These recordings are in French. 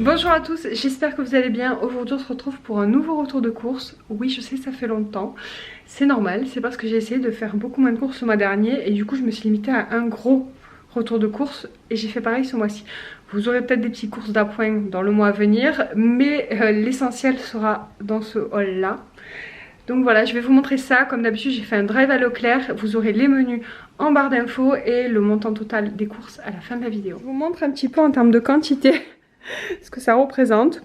Bonjour à tous, j'espère que vous allez bien. Aujourd'hui on se retrouve pour un nouveau retour de course. Oui, je sais, ça fait longtemps, c'est normal, c'est parce que j'ai essayé de faire beaucoup moins de courses le mois dernier et du coup je me suis limitée à un gros retour de course et j'ai fait pareil ce mois-ci. Vous aurez peut-être des petites courses d'appoint dans le mois à venir, mais l'essentiel sera dans ce haul là. Donc voilà, je vais vous montrer ça. Comme d'habitude, j'ai fait un drive à Leclerc. Vous aurez les menus en barre d'infos et le montant total des courses à la fin de la vidéo. Je vous montre un petit peu en termes de quantité ce que ça représente.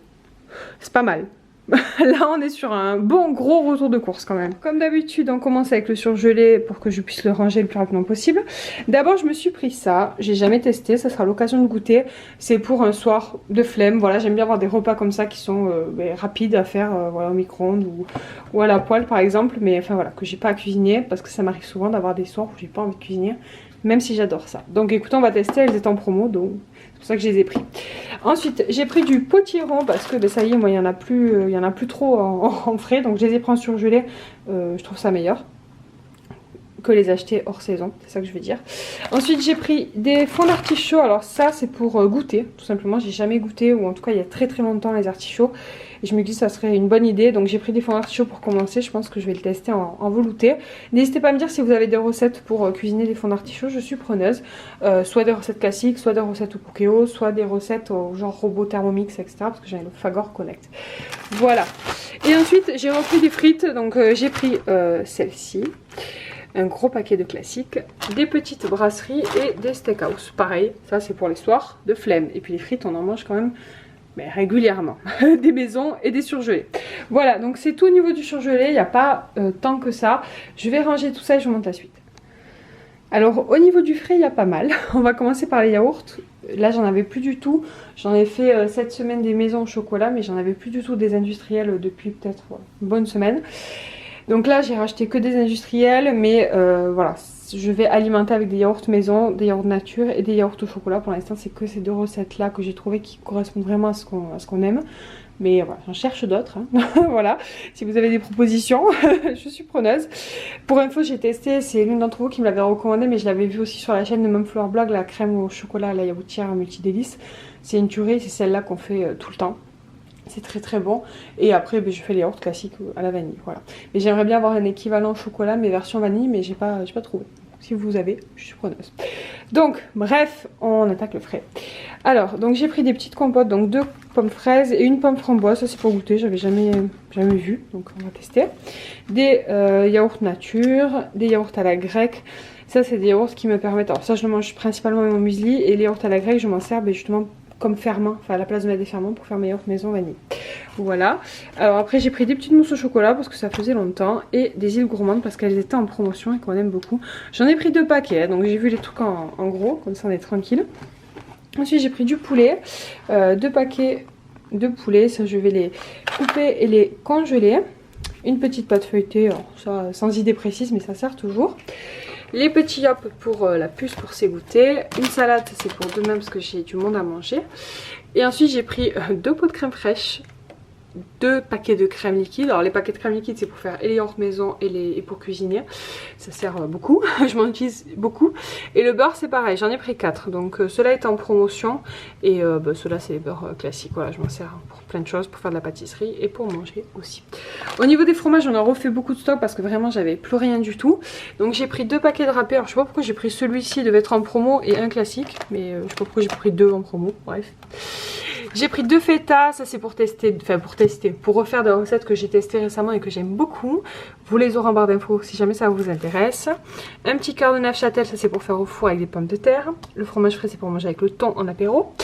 C'est pas mal. Là on est sur un bon gros retour de course quand même. Comme d'habitude on commence avec le surgelé pour que je puisse le ranger le plus rapidement possible. D'abord je me suis pris ça, j'ai jamais testé, ça sera l'occasion de goûter. C'est pour un soir de flemme, voilà, j'aime bien avoir des repas comme ça qui sont rapides à faire voilà, au micro-ondes ou à la poêle par exemple. Mais enfin voilà, que j'ai pas à cuisiner parce que ça m'arrive souvent d'avoir des soirs où j'ai pas envie de cuisiner. Même si j'adore ça. Donc écoutez, on va tester, elles étaient en promo donc c'est pour ça que je les ai pris. Ensuite j'ai pris du potiron parce que ça y est, moi il n'y en a plus trop en frais. Donc je les ai pris en surgelé, je trouve ça meilleur que les acheter hors saison, c'est ça que je veux dire. Ensuite j'ai pris des fonds d'artichaut. Alors ça c'est pour goûter tout simplement, j'ai jamais goûté, ou en tout cas il y a très longtemps les artichauts, et je me dis que ça serait une bonne idée. Donc j'ai pris des fonds d'artichaut pour commencer, je pense que je vais le tester en velouté. N'hésitez pas à me dire si vous avez des recettes pour cuisiner des fonds d'artichaut, je suis preneuse. Soit des recettes classiques, soit des recettes au Cookéo, soit des recettes au genre robot Thermomix, etc. Parce que j'ai le Fagor Connect. Voilà. Et ensuite j'ai repris des frites, donc j'ai pris celle-ci. Un gros paquet de classiques, des petites brasseries et des steakhouse. Pareil, ça c'est pour les soirs de flemme. Et puis les frites on en mange quand même régulièrement. Des maisons et des surgelés. Voilà, donc c'est tout au niveau du surgelé, il n'y a pas tant que ça. Je vais ranger tout ça et je vous montre la suite. Alors au niveau du frais il y a pas mal. On va commencer par les yaourts. Là j'en avais plus du tout. J'en ai fait cette semaine des maisons au chocolat, mais j'en avais plus du tout des industriels depuis peut-être une bonne semaine. Donc là j'ai racheté que des industriels, mais voilà, je vais alimenter avec des yaourts maison, des yaourts nature et des yaourts au chocolat. Pour l'instant c'est que ces deux recettes là que j'ai trouvé qui correspondent vraiment à ce qu'on aime. Mais voilà, j'en cherche d'autres, hein. Voilà, si vous avez des propositions, je suis preneuse. Pour info, j'ai testé, c'est l'une d'entre vous qui me l'avait recommandé, mais je l'avais vu aussi sur la chaîne de Mumflower Blog, la crème au chocolat, la yaourtière multidélice. C'est une tuerie, c'est celle-là qu'on fait tout le temps. C'est très bon. Et après je fais les yaourts classiques à la vanille, voilà. Mais j'aimerais bien avoir un équivalent chocolat mais version vanille, mais j'ai pas trouvé. Si vous avez, je suis preneuse. Donc bref, on attaque le frais. Alors donc j'ai pris des petites compotes, donc 2 pommes fraises et une pomme framboise. Ça c'est pour goûter, j'avais jamais vu, donc on va tester. Des yaourts nature, des yaourts à la grecque. Ça c'est des yaourts qui me permettent, alors ça je le mange principalement avec mon muesli, et les yaourts à la grecque je m'en sers justement comme ferment, enfin à la place de mettre des ferments pour faire mes yaourts maison vanille. Voilà. Alors après j'ai pris des petites mousses au chocolat parce que ça faisait longtemps, et des îles gourmandes parce qu'elles étaient en promotion et qu'on aime beaucoup. J'en ai pris 2 paquets, hein, donc j'ai vu les trucs en gros, comme ça on est tranquille. Ensuite j'ai pris du poulet, 2 paquets de poulet, ça je vais les couper et les congeler. Une petite pâte feuilletée, alors ça sans idée précise mais ça sert toujours. Les petits yop pour la puce pour s'égoutter. Une salade, c'est pour demain parce que j'ai du monde à manger. Et ensuite j'ai pris 2 pots de crème fraîche, 2 paquets de crème liquide. Alors les paquets de crème liquide c'est pour faire et les yaourts maison et pour cuisiner. Ça sert beaucoup, je m'en utilise beaucoup. Et le beurre c'est pareil, j'en ai pris 4. Donc cela est en promotion. Et cela c'est les beurres classiques. Voilà, je m'en sers pour plein de choses, pour faire de la pâtisserie et pour manger aussi. Au niveau des fromages on a refait beaucoup de stock parce que vraiment j'avais plus rien du tout. Donc j'ai pris 2 paquets de râpés. Alors je sais pas pourquoi j'ai pris celui-ci, devait être en promo, et un classique. Mais je sais pas pourquoi j'ai pris 2 en promo, bref. J'ai pris 2 feta, ça c'est pour tester, pour refaire des recettes que j'ai testées récemment et que j'aime beaucoup. Vous les aurez en barre d'infos si jamais ça vous intéresse. Un petit quart de Neufchâtel, ça c'est pour faire au four avec des pommes de terre. Le fromage frais c'est pour manger avec le thon en apéro.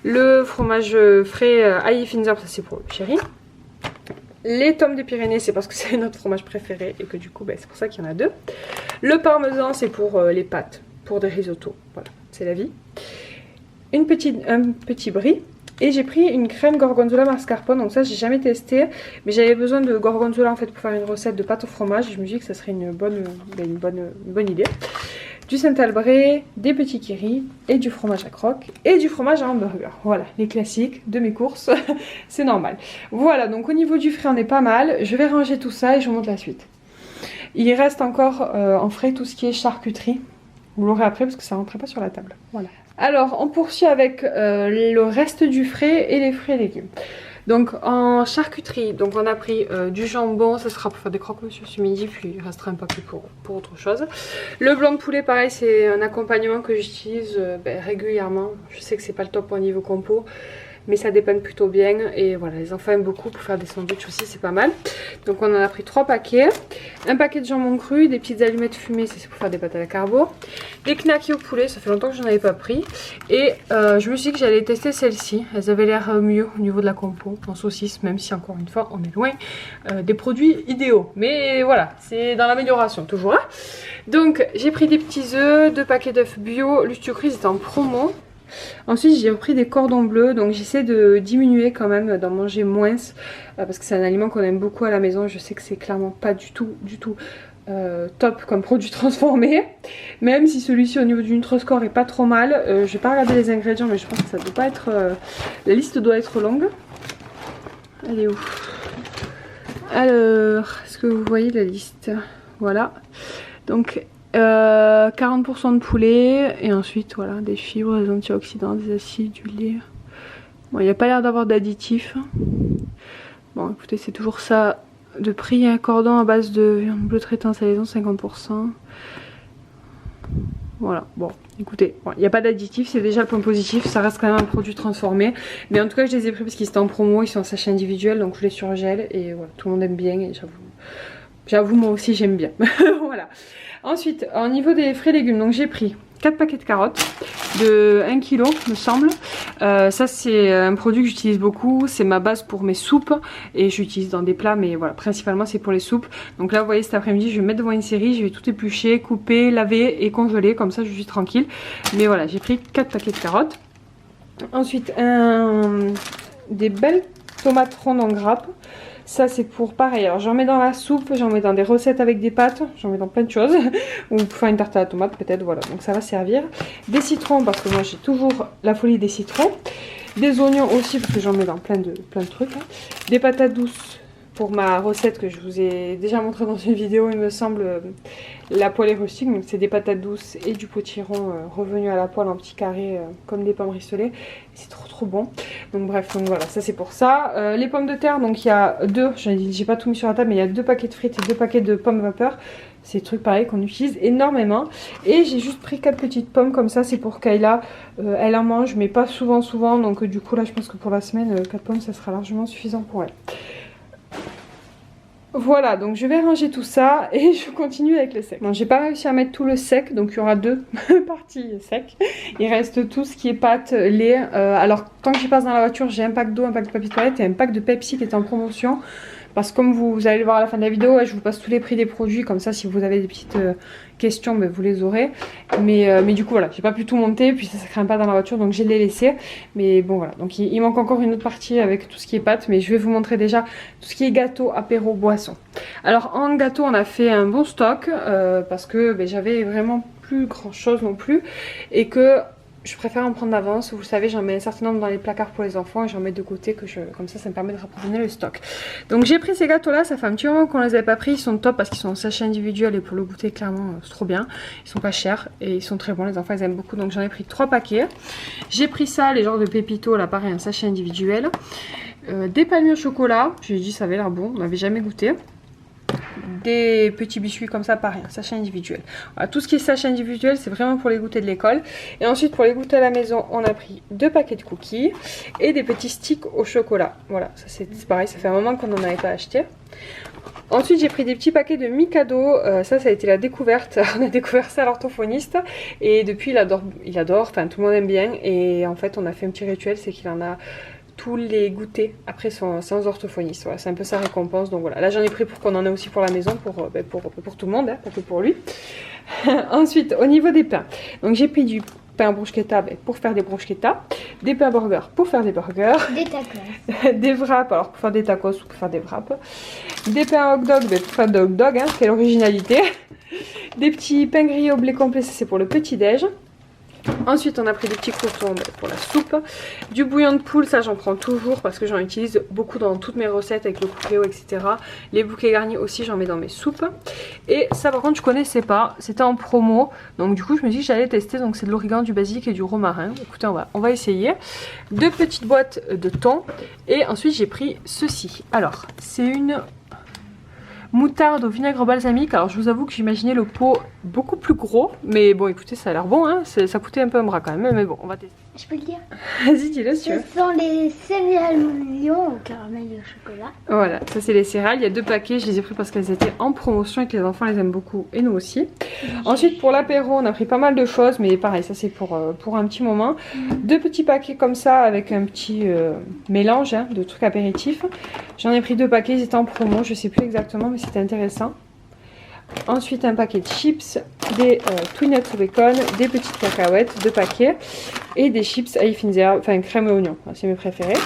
Le fromage frais ail Finzer, ça c'est pour le chéri. Les tomes des Pyrénées c'est parce que c'est notre fromage préféré et que du coup c'est pour ça qu'il y en a 2. Le parmesan c'est pour les pâtes, pour des risottos, voilà, c'est la vie. Un petit brie. Et j'ai pris une crème gorgonzola mascarpone, donc ça j'ai jamais testé, mais j'avais besoin de gorgonzola en fait pour faire une recette de pâte au fromage, et je me dis que ça serait une bonne idée. Du Saint-Albré, des petits kiris et du fromage à croque et du fromage à hamburger. Voilà, les classiques de mes courses, c'est normal. Voilà, donc au niveau du frais on est pas mal, je vais ranger tout ça et je vous montre la suite. Il reste encore en frais tout ce qui est charcuterie. Vous l'aurez après parce que ça ne rentrait pas sur la table. Voilà. Alors on poursuit avec le reste du frais et les fruits et légumes. Donc en charcuterie, donc on a pris du jambon, ça sera pour faire des croque-monsieur ce midi, puis il restera un paquet pour autre chose. Le blanc de poulet, pareil, c'est un accompagnement que j'utilise régulièrement. Je sais que c'est pas le top au niveau compo, mais ça dépanne plutôt bien. Et voilà, les enfants aiment beaucoup pour faire des sandwichs aussi, c'est pas mal. Donc on en a pris 3 paquets. Un paquet de jambon cru, des petites allumettes fumées, c'est pour faire des pâtes à la carbo. Des knackis au poulet, ça fait longtemps que j'en avais pas pris. Et je me suis dit que j'allais tester celles-ci. Elles avaient l'air mieux au niveau de la compo en saucisse, même si encore une fois on est loin des produits idéaux. Mais voilà, c'est dans l'amélioration toujours. Hein. Donc j'ai pris des petits œufs, 2 paquets d'œufs bio. L'Ustucris est en promo. Ensuite j'ai repris des cordons bleus, donc j'essaie de diminuer quand même, d'en manger moins parce que c'est un aliment qu'on aime beaucoup à la maison. Je sais que c'est clairement pas du tout top comme produit transformé, même si celui-ci au niveau du Nutri-Score est pas trop mal. Je vais pas regarder les ingrédients, mais je pense que ça doit pas être la liste doit être longue. Elle est où? Alors, est-ce que vous voyez la liste? Voilà, donc 40% de poulet et ensuite voilà des fibres, des antioxydants, des acides, du lait. Bon, il n'y a pas l'air d'avoir d'additifs. Bon écoutez, c'est toujours ça de prix. Un cordon à base de viande bleu traité en salaison 50%. Voilà, bon écoutez, il n'y a pas d'additifs, c'est déjà le point positif, ça reste quand même un produit transformé. Mais en tout cas je les ai pris parce qu'ils étaient en promo, ils sont en sachet individuel, donc je les surgèle et voilà, tout le monde aime bien et j'avoue moi aussi j'aime bien. Voilà. Ensuite, au niveau des frais légumes, donc j'ai pris 4 paquets de carottes de 1 kg me semble. Ça c'est un produit que j'utilise beaucoup, c'est ma base pour mes soupes et j'utilise dans des plats, mais voilà, principalement c'est pour les soupes. Donc là vous voyez, cet après-midi je vais me mettre devant une série, je vais tout éplucher, couper, laver et congeler, comme ça je suis tranquille. Mais voilà, j'ai pris 4 paquets de carottes. Ensuite des belles tomates rondes en grappes. Ça c'est pour pareil, alors j'en mets dans la soupe, j'en mets dans des recettes avec des pâtes, j'en mets dans plein de choses. Ou pour faire une tarte à la tomate peut-être, voilà, donc ça va servir. Des citrons parce que moi j'ai toujours la folie des citrons. Des oignons aussi parce que j'en mets dans plein de trucs. Hein. Des patates douces pour ma recette que je vous ai déjà montré dans une vidéo il me semble, la poêlée rustique. Donc c'est des patates douces et du potiron revenu à la poêle en petits carrés comme des pommes rissolées. C'est trop bon. Donc bref, donc voilà, ça c'est pour ça. Les pommes de terre, donc il y a 2, j'ai pas tout mis sur la table, mais il y a 2 paquets de frites et 2 paquets de pommes vapeur. C'est des trucs pareils qu'on utilise énormément. Et j'ai juste pris 4 petites pommes comme ça, c'est pour Kayla. Elle en mange, mais pas souvent. Donc du coup là je pense que pour la semaine, 4 pommes ça sera largement suffisant pour elle. Voilà, donc je vais ranger tout ça et je continue avec le sec. Bon, j'ai pas réussi à mettre tout le sec, donc il y aura 2 parties sec. Il reste tout ce qui est pâte, lait. Alors tant que j'y passe dans la voiture, j'ai un pack d'eau, un pack de papier de toilette et un pack de Pepsi qui est en promotion. Parce que comme vous allez le voir à la fin de la vidéo, je vous passe tous les prix des produits, comme ça si vous avez des petites questions, ben, vous les aurez. Mais du coup voilà, j'ai pas pu tout monter, puis ça craint pas dans la voiture, donc je l'ai laissé. Mais bon voilà, donc il manque encore une autre partie avec tout ce qui est pâte, mais je vais vous montrer déjà tout ce qui est gâteau, apéro, boisson. Alors en gâteau on a fait un bon stock, parce que ben, j'avais vraiment plus grand chose non plus, et que je préfère en prendre d'avance. Vous le savez, j'en mets un certain nombre dans les placards pour les enfants et j'en mets de côté, comme ça me permet de rapprovisionner le stock. Donc j'ai pris ces gâteaux là, ça fait un petit moment qu'on les avait pas pris. Ils sont top parce qu'ils sont en sachet individuel et pour le goûter clairement c'est trop bien. Ils sont pas chers et ils sont très bons, les enfants ils aiment beaucoup, donc j'en ai pris 3 paquets. J'ai pris ça, les genres de pépito là, pareil, un sachet individuel. Des palmiers au chocolat, j'ai dit ça avait l'air bon, on n'avait jamais goûté. Des petits biscuits comme ça, pareil, sachet individuel. Voilà, tout ce qui est sachet individuel, c'est vraiment pour les goûters de l'école. Et ensuite, pour les goûters à la maison, on a pris 2 paquets de cookies et des petits sticks au chocolat. Voilà, ça c'est pareil, ça fait un moment qu'on n'en avait pas acheté. Ensuite, j'ai pris des petits paquets de Mikado. Ça a été la découverte. On a découvert ça à l'orthophoniste. Et depuis, il adore, enfin tout le monde aime bien. Et en fait, on a fait un petit rituel, c'est qu'il en a tous les goûters après son séance orthophoniste. Voilà, c'est un peu sa récompense. Donc voilà, là j'en ai pris pour qu'on en ait aussi pour la maison, pour tout le monde, hein, pas que pour lui. Ensuite, au niveau des pains, donc j'ai pris du pain bruschetta pour faire des bruschetta, des pains burgers pour faire des burgers, des tacos, des wraps alors pour faire des tacos ou pour faire des wraps, des pains hot dog pour faire des hot dogs, hein, quelle originalité, des petits pains grillés au blé complet, ça c'est pour le petit déj. Ensuite on a pris des petits croutons pour la soupe. Du bouillon de poule, ça j'en prends toujours parce que j'en utilise beaucoup dans toutes mes recettes avec le Cookéo, etc. Les bouquets garnis aussi j'en mets dans mes soupes. Et ça par contre je connaissais pas, c'était en promo. Donc du coup je me dis que j'allais tester. Donc c'est de l'origan, du basilic et du romarin. Écoutez on va essayer. 2 petites boîtes de thon. Et ensuite j'ai pris ceci. Alors c'est une moutarde au vinaigre balsamique. Alors je vous avoue que j'imaginais le pot beaucoup plus gros. Mais bon écoutez ça a l'air bon hein. Ça coûtait un peu un bras quand même. Mais bon on va tester. Je peux le dire. Vas-y dis-le si tu veux. Ce sont les céréales Lion au caramel et au chocolat. Voilà, ça c'est les céréales. Il y a 2 paquets, je les ai pris parce qu'elles étaient en promotion et que les enfants les aiment beaucoup et nous aussi. Ensuite pour l'apéro on a pris pas mal de choses, mais pareil ça c'est pour un petit moment. 2 petits paquets comme ça avec un petit mélange hein, de trucs apéritifs. J'en ai pris 2 paquets, ils étaient en promo, je sais plus exactement mais c'était intéressant. Ensuite un paquet de chips, des Twin Nuts au bacon, des petites cacahuètes, 2 paquets et des chips à fines herbes, enfin crème et oignon, c'est mes préférés.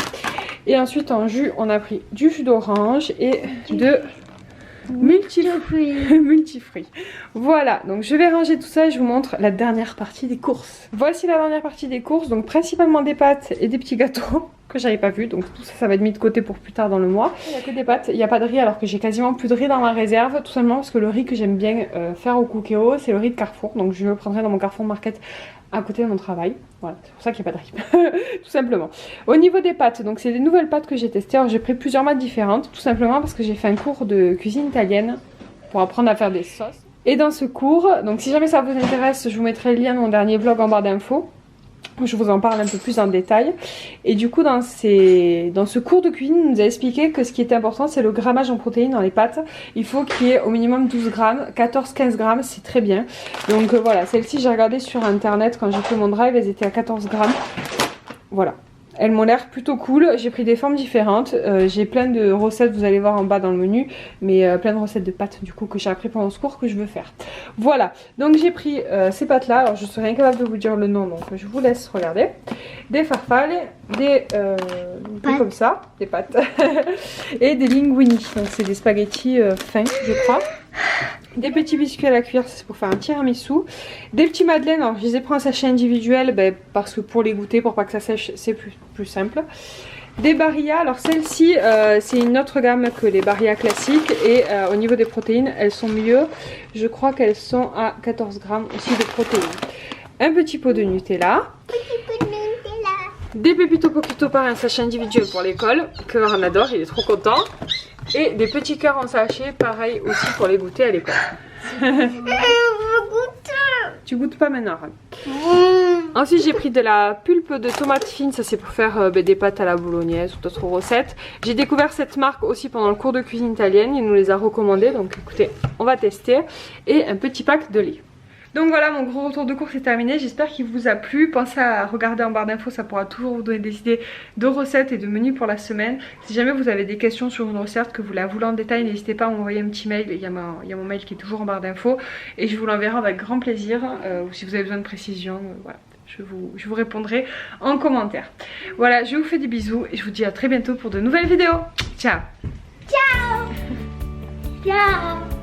Et ensuite en jus on a pris du jus d'orange et de multifruits. Voilà, donc je vais ranger tout ça et je vous montre la dernière partie des courses. Voici la dernière partie des courses, donc principalement des pâtes et des petits gâteaux que j'avais pas vu, donc tout ça, ça va être mis de côté pour plus tard dans le mois. Il n'y a que des pâtes, il n'y a pas de riz alors que j'ai quasiment plus de riz dans ma réserve, tout simplement parce que le riz que j'aime bien faire au Cookéo, c'est le riz de Carrefour, donc je le prendrai dans mon Carrefour Market à côté de mon travail. Voilà, c'est pour ça qu'il n'y a pas de riz, tout simplement. Au niveau des pâtes, donc c'est des nouvelles pâtes que j'ai testées. Alors j'ai pris plusieurs pâtes différentes, tout simplement parce que j'ai fait un cours de cuisine italienne pour apprendre à faire des sauces. Et dans ce cours, donc si jamais ça vous intéresse, je vous mettrai le lien de mon dernier vlog en barre d'infos. Je vous en parle un peu plus en détail. Et du coup dans ce cours de cuisine, il nous a expliqué que ce qui était important c'est le grammage en protéines dans les pâtes. Il faut qu'il y ait au minimum 12 grammes, 14-15 grammes c'est très bien. Donc voilà, celle-ci j'ai regardé sur internet quand j'ai fait mon drive, elles étaient à 14 grammes. Voilà. Elles m'ont l'air plutôt cool, j'ai pris des formes différentes, j'ai plein de recettes, vous allez voir en bas dans le menu, mais plein de recettes de pâtes du coup que j'ai appris pendant ce cours que je veux faire. Voilà, donc j'ai pris ces pâtes là, alors je serais incapable de vous dire le nom donc je vous laisse regarder. Des farfalle, des comme ça, des pâtes, et des linguini, donc c'est des spaghettis fins je crois. Des petits biscuits à la cuillère, c'est pour faire un tiramisu. Des petits madeleines, alors je les ai pris en sachet individuel parce que pour les goûter, pour pas que ça sèche, c'est plus simple. Des Barilla, alors celle-ci c'est une autre gamme que les Barilla classiques et au niveau des protéines elles sont mieux. Je crois qu'elles sont à 14 grammes aussi de protéines. Un petit pot de Nutella. Des Pépito Poquito par un sachet individuel pour l'école, que Varan adore, il est trop content. Et des petits cœurs en sachet, pareil aussi pour les goûter à l'école. Tu goûtes pas maintenant. Ensuite j'ai pris de la pulpe de tomates fines, ça c'est pour faire des pâtes à la bolognaise ou d'autres recettes. J'ai découvert cette marque aussi pendant le cours de cuisine italienne, il nous les a recommandées, donc écoutez, on va tester. Et un petit pack de lait. Donc voilà, mon gros retour de course est terminé, j'espère qu'il vous a plu. Pensez à regarder en barre d'infos, ça pourra toujours vous donner des idées de recettes et de menus pour la semaine. Si jamais vous avez des questions sur une recette, que vous la voulez en détail, n'hésitez pas à m'envoyer un petit mail, il y a mon mail qui est toujours en barre d'infos. Et je vous l'enverrai avec grand plaisir, ou si vous avez besoin de précision, voilà. Je vous répondrai en commentaire. Voilà, je vous fais des bisous et je vous dis à très bientôt pour de nouvelles vidéos. Ciao. Ciao. Ciao.